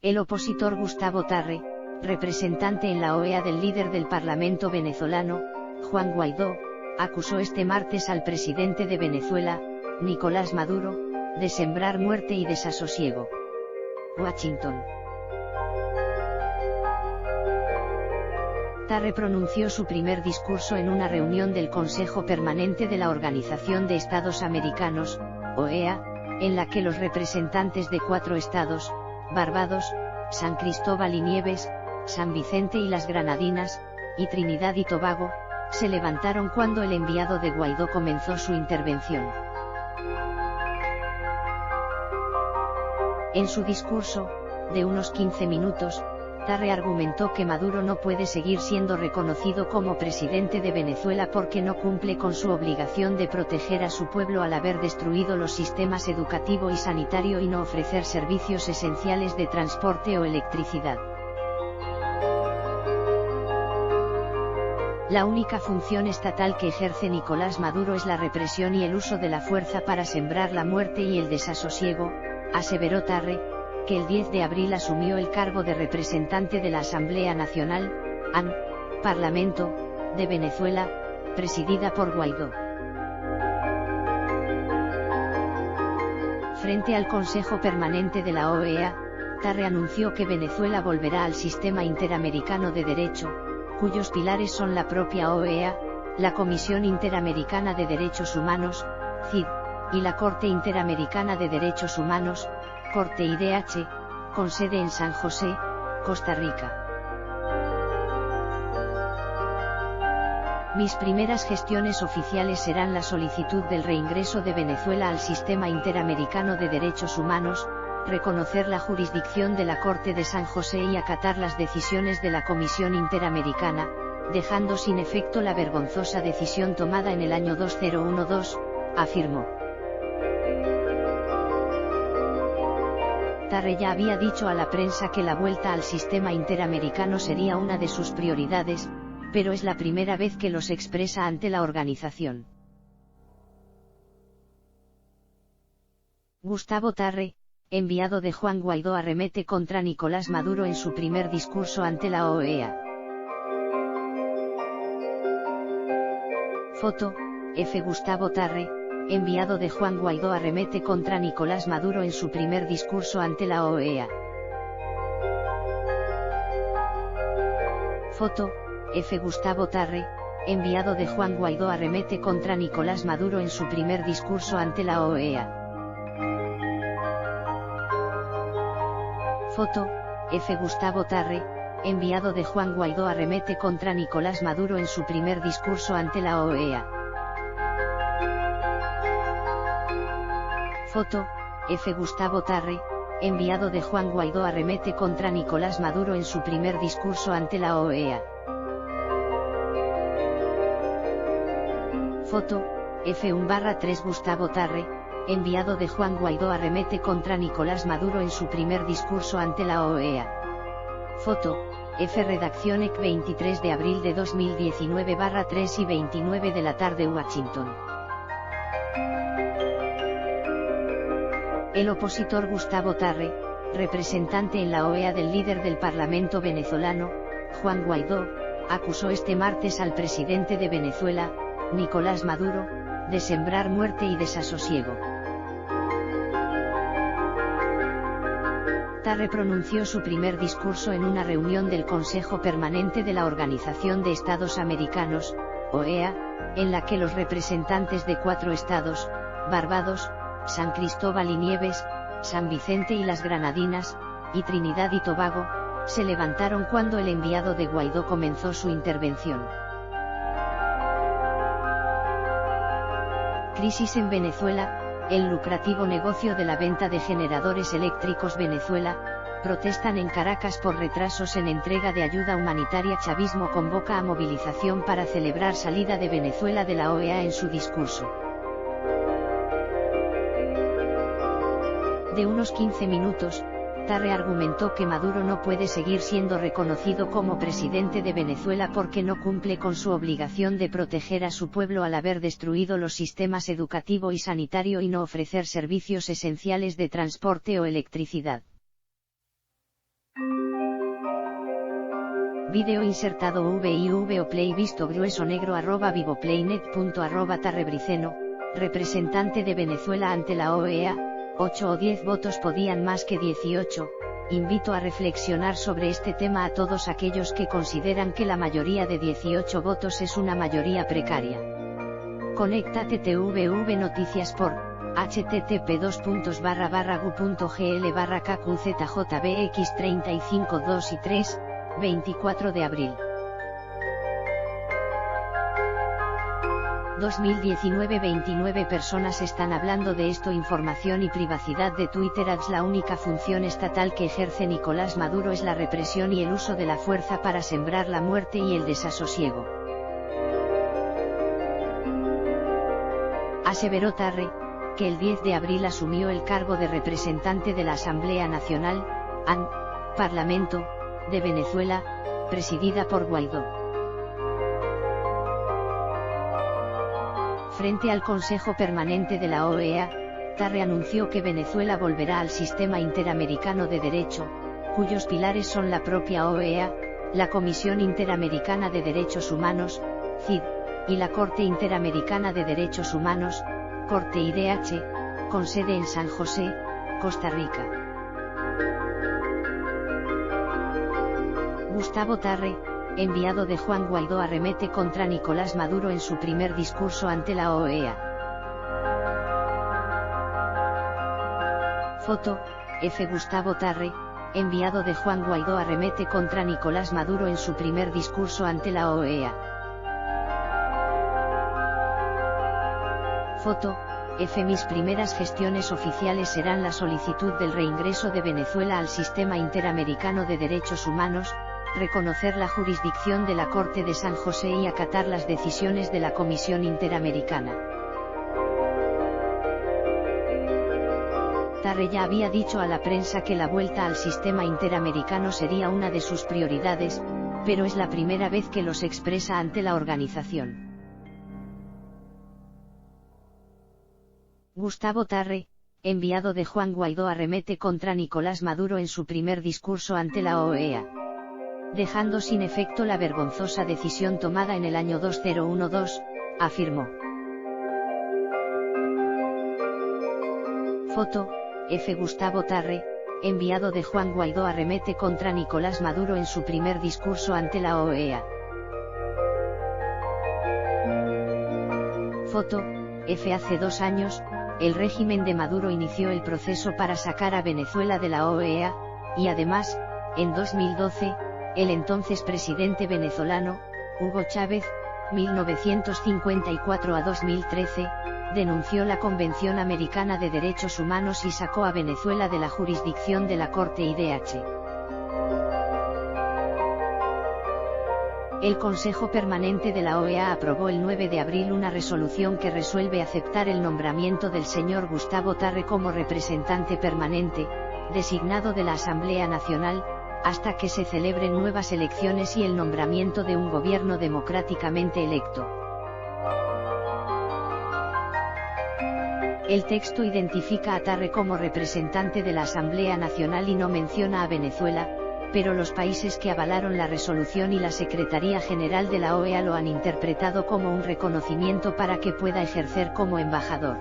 El opositor Gustavo Tarre, representante en la OEA del líder del Parlamento venezolano, Juan Guaidó, acusó este martes al presidente de Venezuela, Nicolás Maduro, de sembrar muerte y desasosiego. Washington. Tarre pronunció su primer discurso en una reunión del Consejo Permanente de la Organización de Estados Americanos, OEA, en la que los representantes de 4 estados, Barbados, San Cristóbal y Nieves, San Vicente y las Granadinas, y Trinidad y Tobago, se levantaron cuando el enviado de Guaidó comenzó su intervención. En su discurso, de unos 15 minutos, Tarre argumentó que Maduro no puede seguir siendo reconocido como presidente de Venezuela porque no cumple con su obligación de proteger a su pueblo al haber destruido los sistemas educativo y sanitario y no ofrecer servicios esenciales de transporte o electricidad. La única función estatal que ejerce Nicolás Maduro es la represión y el uso de la fuerza para sembrar la muerte y el desasosiego, aseveró Tarre, que el 10 de abril asumió el cargo de representante de la Asamblea Nacional, AN, Parlamento, de Venezuela, presidida por Guaidó. Frente al Consejo Permanente de la OEA, Tarre anunció que Venezuela volverá al sistema interamericano de derecho, cuyos pilares son la propia OEA, la Comisión Interamericana de Derechos Humanos, CID, y la Corte Interamericana de Derechos Humanos, Corte IDH, con sede en San José, Costa Rica. Mis primeras gestiones oficiales serán la solicitud del reingreso de Venezuela al sistema interamericano de derechos humanos, reconocer la jurisdicción de la Corte de San José y acatar las decisiones de la Comisión Interamericana, dejando sin efecto la vergonzosa decisión tomada en el año 2012, afirmó. Tarre ya había dicho a la prensa que la vuelta al sistema interamericano sería una de sus prioridades, pero es la primera vez que los expresa ante la organización. Gustavo Tarre, enviado de Juan Guaidó, arremete contra Nicolás Maduro en su primer discurso ante la OEA. Foto, F. Gustavo Tarre, enviado de Juan Guaidó, arremete contra Nicolás Maduro en su primer discurso ante la OEA. Foto, F. Gustavo Tarre, enviado de Juan Guaidó, arremete contra Nicolás Maduro en su primer discurso ante la OEA. Foto, F. Gustavo Tarre, enviado de Juan Guaidó, arremete contra Nicolás Maduro en su primer discurso ante la OEA. Foto, F. Gustavo Tarre, enviado de Juan Guaidó, arremete contra Nicolás Maduro en su primer discurso ante la OEA. Foto, F1/3 Gustavo Tarre, enviado de Juan Guaidó, arremete contra Nicolás Maduro en su primer discurso ante la OEA. Foto, F. Redacción EC 23 de abril de 2019/3 y 29 de la tarde Washington. El opositor Gustavo Tarre, representante en la OEA del líder del Parlamento venezolano, Juan Guaidó, acusó este martes al presidente de Venezuela, Nicolás Maduro, de sembrar muerte y desasosiego. Tarre pronunció su primer discurso en una reunión del Consejo Permanente de la Organización de Estados Americanos, OEA, en la que los representantes de 4 estados, Barbados, San Cristóbal y Nieves, San Vicente y las Granadinas, y Trinidad y Tobago, se levantaron cuando el enviado de Guaidó comenzó su intervención. Crisis en Venezuela, el lucrativo negocio de la venta de generadores eléctricos. Venezuela, protestan en Caracas por retrasos en entrega de ayuda humanitaria. Chavismo convoca a movilización para celebrar salida de Venezuela de la OEA en su discurso. De unos 15 minutos, Tarre argumentó que Maduro no puede seguir siendo reconocido como presidente de Venezuela porque no cumple con su obligación de proteger a su pueblo al haber destruido los sistemas educativo y sanitario y no ofrecer servicios esenciales de transporte o electricidad. Vídeo insertado VIV o play visto grueso negro @vivoplaynet. Tarrebriceno, representante de Venezuela ante la OEA, 8 o 10 votos podían más que 18. Invito a reflexionar sobre este tema a todos aquellos que consideran que la mayoría de 18 votos es una mayoría precaria. Conéctate TVV Noticias por http://gu.gl/kqzjbx35 2 y 3, 24 de abril 2019. 29 personas están hablando de esto. Información y privacidad de Twitter Ads. La única función estatal que ejerce Nicolás Maduro es la represión y el uso de la fuerza para sembrar la muerte y el desasosiego. Aseveró Tarre, que el 10 de abril asumió el cargo de representante de la Asamblea Nacional, AN, Parlamento, de Venezuela, presidida por Guaidó. Frente al Consejo Permanente de la OEA, Tarre anunció que Venezuela volverá al sistema interamericano de derecho, cuyos pilares son la propia OEA, la Comisión Interamericana de Derechos Humanos, CID, y la Corte Interamericana de Derechos Humanos, Corte IDH, con sede en San José, Costa Rica. Gustavo Tarre, enviado de Juan Guaidó, arremete contra Nicolás Maduro en su primer discurso ante la OEA. Foto, F. Gustavo Tarre, enviado de Juan Guaidó, arremete contra Nicolás Maduro en su primer discurso ante la OEA. Foto, F. Mis primeras gestiones oficiales serán la solicitud del reingreso de Venezuela al sistema interamericano de derechos humanos, reconocer la jurisdicción de la Corte de San José y acatar las decisiones de la Comisión Interamericana. Tarre ya había dicho a la prensa que la vuelta al sistema interamericano sería una de sus prioridades, pero es la primera vez que los expresa ante la organización. Gustavo Tarre, enviado de Juan Guaidó, arremete contra Nicolás Maduro en su primer discurso ante la OEA, dejando sin efecto la vergonzosa decisión tomada en el año 2012, afirmó. Foto, F. Gustavo Tarre, enviado de Juan Guaidó, arremete contra Nicolás Maduro en su primer discurso ante la OEA. Foto, F. Hace 2 años, el régimen de Maduro inició el proceso para sacar a Venezuela de la OEA, y además, en 2012, el entonces presidente venezolano, Hugo Chávez, 1954 a 2013, denunció la Convención Americana de Derechos Humanos y sacó a Venezuela de la jurisdicción de la Corte IDH. El Consejo Permanente de la OEA aprobó el 9 de abril una resolución que resuelve aceptar el nombramiento del señor Gustavo Tarre como representante permanente, designado de la Asamblea Nacional, hasta que se celebren nuevas elecciones y el nombramiento de un gobierno democráticamente electo. El texto identifica a Tarre como representante de la Asamblea Nacional y no menciona a Venezuela, pero los países que avalaron la resolución y la Secretaría General de la OEA lo han interpretado como un reconocimiento para que pueda ejercer como embajador.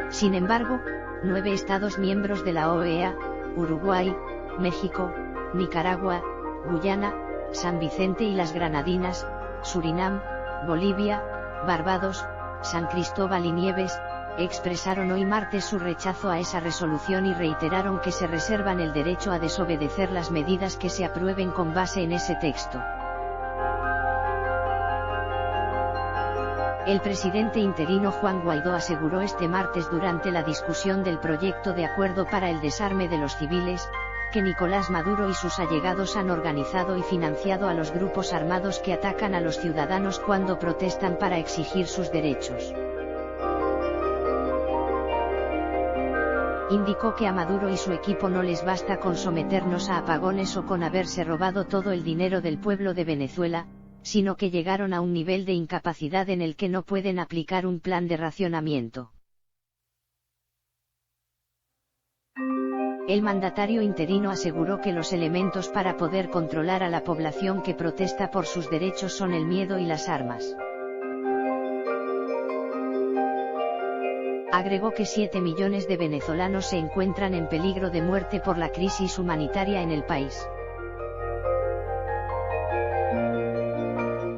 Sin embargo, 9 Estados miembros de la OEA, Uruguay, México, Nicaragua, Guyana, San Vicente y las Granadinas, Surinam, Bolivia, Barbados, San Cristóbal y Nieves, expresaron hoy martes su rechazo a esa resolución y reiteraron que se reservan el derecho a desobedecer las medidas que se aprueben con base en ese texto. El presidente interino Juan Guaidó aseguró este martes durante la discusión del proyecto de acuerdo para el desarme de los civiles, que Nicolás Maduro y sus allegados han organizado y financiado a los grupos armados que atacan a los ciudadanos cuando protestan para exigir sus derechos. Indicó que a Maduro y su equipo no les basta con someternos a apagones o con haberse robado todo el dinero del pueblo de Venezuela, sino que llegaron a un nivel de incapacidad en el que no pueden aplicar un plan de racionamiento. El mandatario interino aseguró que los elementos para poder controlar a la población que protesta por sus derechos son el miedo y las armas. Agregó que 7 millones de venezolanos se encuentran en peligro de muerte por la crisis humanitaria en el país.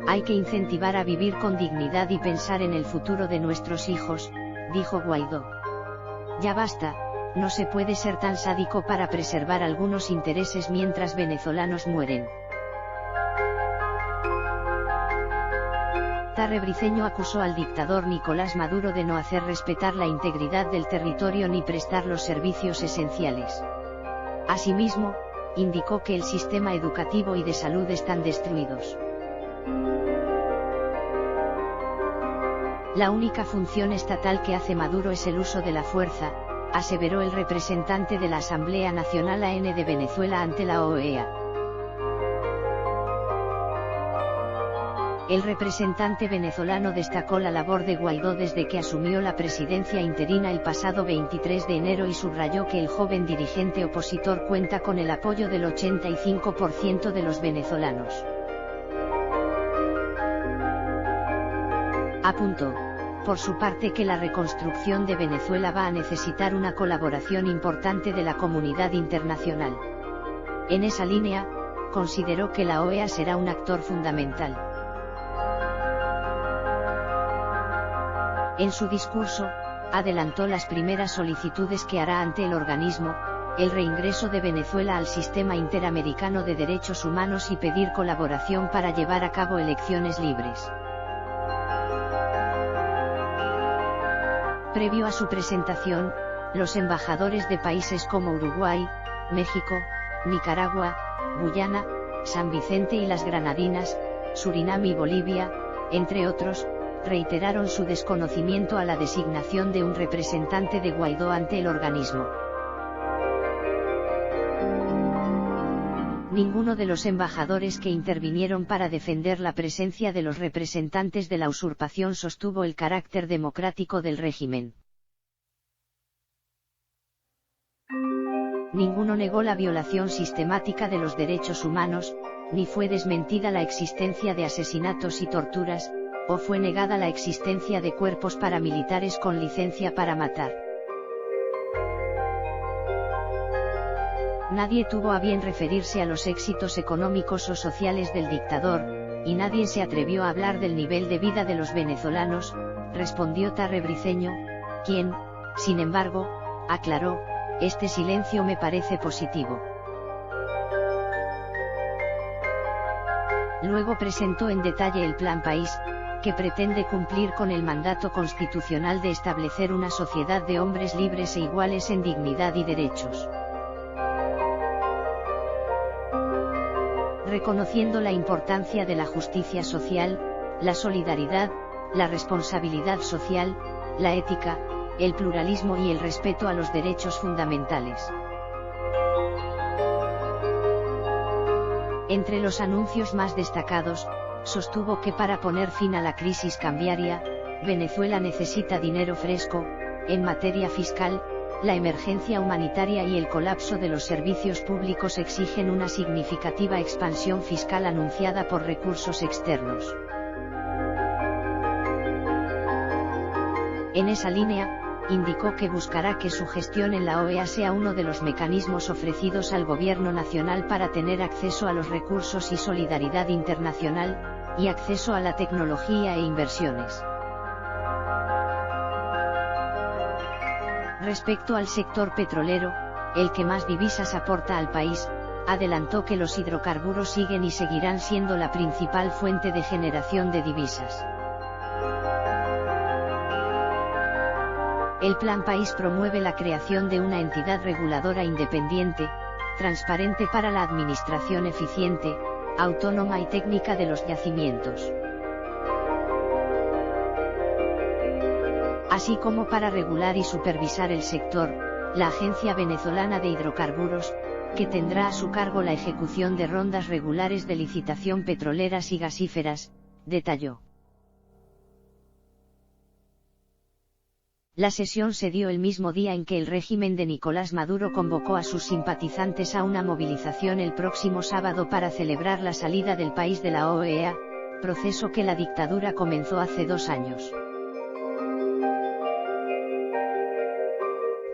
Hay que incentivar a vivir con dignidad y pensar en el futuro de nuestros hijos, dijo Guaidó. Ya basta, no se puede ser tan sádico para preservar algunos intereses mientras venezolanos mueren. Tarre Briceño acusó al dictador Nicolás Maduro de no hacer respetar la integridad del territorio ni prestar los servicios esenciales. Asimismo, indicó que el sistema educativo y de salud están destruidos. La única función estatal que hace Maduro es el uso de la fuerza, aseveró el representante de la Asamblea Nacional AN de Venezuela ante la OEA. El representante venezolano destacó la labor de Guaidó desde que asumió la presidencia interina el pasado 23 de enero y subrayó que el joven dirigente opositor cuenta con el apoyo del 85% de los venezolanos. Apuntó, por su parte, que la reconstrucción de Venezuela va a necesitar una colaboración importante de la comunidad internacional. En esa línea, consideró que la OEA será un actor fundamental. En su discurso, adelantó las primeras solicitudes que hará ante el organismo, el reingreso de Venezuela al sistema interamericano de derechos humanos y pedir colaboración para llevar a cabo elecciones libres. Previo a su presentación, los embajadores de países como Uruguay, México, Nicaragua, Guyana, San Vicente y las Granadinas, Surinam y Bolivia, entre otros, reiteraron su desconocimiento a la designación de un representante de Guaidó ante el organismo. Ninguno de los embajadores que intervinieron para defender la presencia de los representantes de la usurpación sostuvo el carácter democrático del régimen. Ninguno negó la violación sistemática de los derechos humanos, ni fue desmentida la existencia de asesinatos y torturas, o fue negada la existencia de cuerpos paramilitares con licencia para matar. Nadie tuvo a bien referirse a los éxitos económicos o sociales del dictador, y nadie se atrevió a hablar del nivel de vida de los venezolanos, respondió Tarre Briceño, quien, sin embargo, aclaró, este silencio me parece positivo. Luego presentó en detalle el Plan País, que pretende cumplir con el mandato constitucional de establecer una sociedad de hombres libres e iguales en dignidad y derechos. Reconociendo la importancia de la justicia social, la solidaridad, la responsabilidad social, la ética, el pluralismo y el respeto a los derechos fundamentales. Entre los anuncios más destacados, sostuvo que para poner fin a la crisis cambiaria, Venezuela necesita dinero fresco, en materia fiscal, la emergencia humanitaria y el colapso de los servicios públicos exigen una significativa expansión fiscal anunciada por recursos externos. En esa línea, indicó que buscará que su gestión en la OEA sea uno de los mecanismos ofrecidos al gobierno nacional para tener acceso a los recursos y solidaridad internacional, y acceso a la tecnología e inversiones. Respecto al sector petrolero, el que más divisas aporta al país, adelantó que los hidrocarburos siguen y seguirán siendo la principal fuente de generación de divisas. El Plan País promueve la creación de una entidad reguladora independiente, transparente para la administración eficiente, autónoma y técnica de los yacimientos, así como para regular y supervisar el sector, la Agencia Venezolana de Hidrocarburos, que tendrá a su cargo la ejecución de rondas regulares de licitación petroleras y gasíferas, detalló. La sesión se dio el mismo día en que el régimen de Nicolás Maduro convocó a sus simpatizantes a una movilización el próximo sábado para celebrar la salida del país de la OEA, proceso que la dictadura comenzó hace 2 años.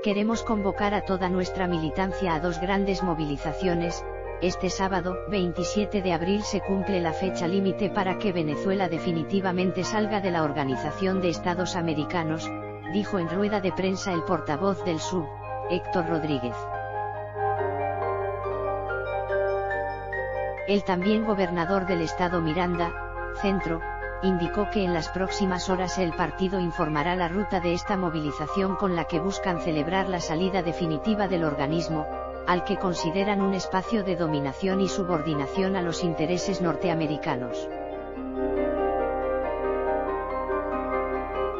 Queremos convocar a toda nuestra militancia a 2 grandes movilizaciones. Este sábado, 27 de abril, se cumple la fecha límite para que Venezuela definitivamente salga de la Organización de Estados Americanos, dijo en rueda de prensa el portavoz del SUV, Héctor Rodríguez. El también gobernador del estado Miranda, Centro, indicó que en las próximas horas el partido informará la ruta de esta movilización con la que buscan celebrar la salida definitiva del organismo, al que consideran un espacio de dominación y subordinación a los intereses norteamericanos.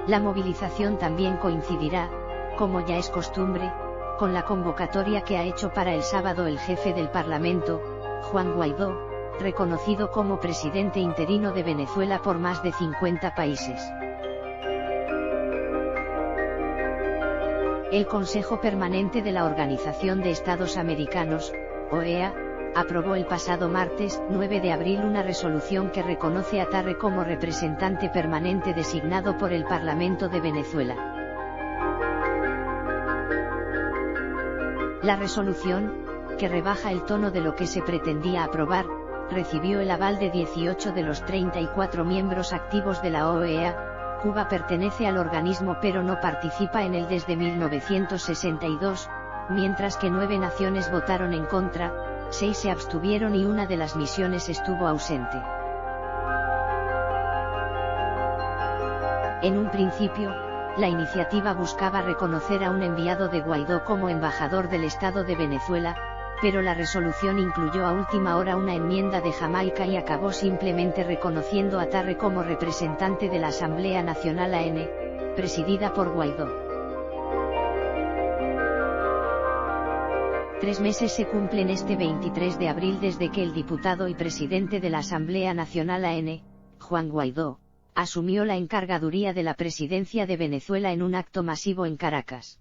La movilización también coincidirá, como ya es costumbre, con la convocatoria que ha hecho para el sábado el jefe del Parlamento, Juan Guaidó, reconocido como presidente interino de Venezuela por más de 50 países. El Consejo Permanente de la Organización de Estados Americanos, OEA, aprobó el pasado martes, 9 de abril, una resolución que reconoce a Tarre como representante permanente designado por el Parlamento de Venezuela. La resolución, que rebaja el tono de lo que se pretendía aprobar, recibió el aval de 18 de los 34 miembros activos de la OEA. Cuba pertenece al organismo pero no participa en él desde 1962, mientras que 9 naciones votaron en contra, 6 se abstuvieron y una de las misiones estuvo ausente. En un principio, la iniciativa buscaba reconocer a un enviado de Guaidó como embajador del Estado de Venezuela, pero la resolución incluyó a última hora una enmienda de Jamaica y acabó simplemente reconociendo a Tarre como representante de la Asamblea Nacional AN, presidida por Guaidó. 3 meses se cumplen este 23 de abril desde que el diputado y presidente de la Asamblea Nacional AN, Juan Guaidó, asumió la encargaduría de la presidencia de Venezuela en un acto masivo en Caracas.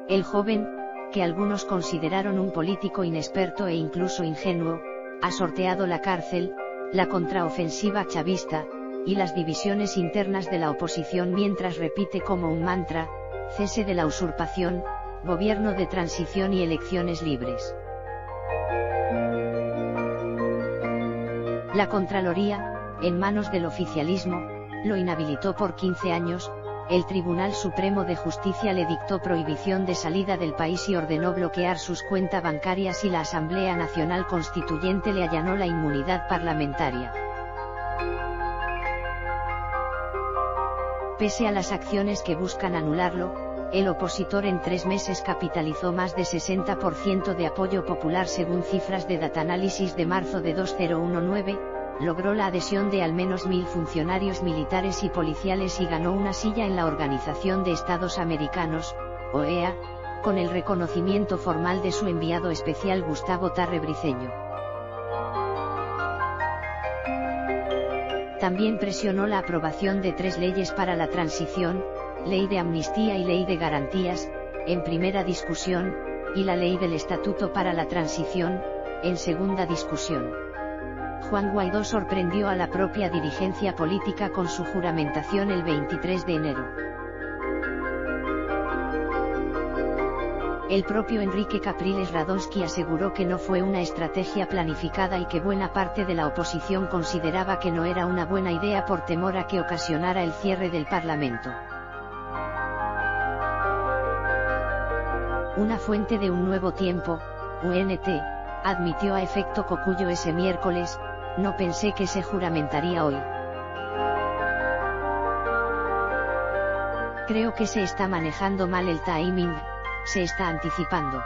El joven, que algunos consideraron un político inexperto e incluso ingenuo, ha sorteado la cárcel, la contraofensiva chavista, y las divisiones internas de la oposición mientras repite como un mantra: cese de la usurpación, gobierno de transición y elecciones libres. La Contraloría, en manos del oficialismo, lo inhabilitó por 15 años, el Tribunal Supremo de Justicia le dictó prohibición de salida del país y ordenó bloquear sus cuentas bancarias y la Asamblea Nacional Constituyente le allanó la inmunidad parlamentaria. Pese a las acciones que buscan anularlo, el opositor en 3 meses capitalizó más de 60% de apoyo popular según cifras de Datanálisis de marzo de 2019, logró la adhesión de al menos 1000 funcionarios militares y policiales y ganó una silla en la Organización de Estados Americanos, OEA, con el reconocimiento formal de su enviado especial Gustavo Tarre Briceño. También presionó la aprobación de 3 leyes para la transición, Ley de Amnistía y Ley de Garantías, en primera discusión, y la Ley del Estatuto para la Transición, en segunda discusión. Juan Guaidó sorprendió a la propia dirigencia política con su juramentación el 23 de enero. El propio Enrique Capriles Radonsky aseguró que no fue una estrategia planificada y que buena parte de la oposición consideraba que no era una buena idea por temor a que ocasionara el cierre del Parlamento. Una fuente de Un Nuevo Tiempo, UNT, admitió a Efecto Cocuyo ese miércoles: no pensé que se juramentaría hoy. Creo que se está manejando mal el timing, se está anticipando.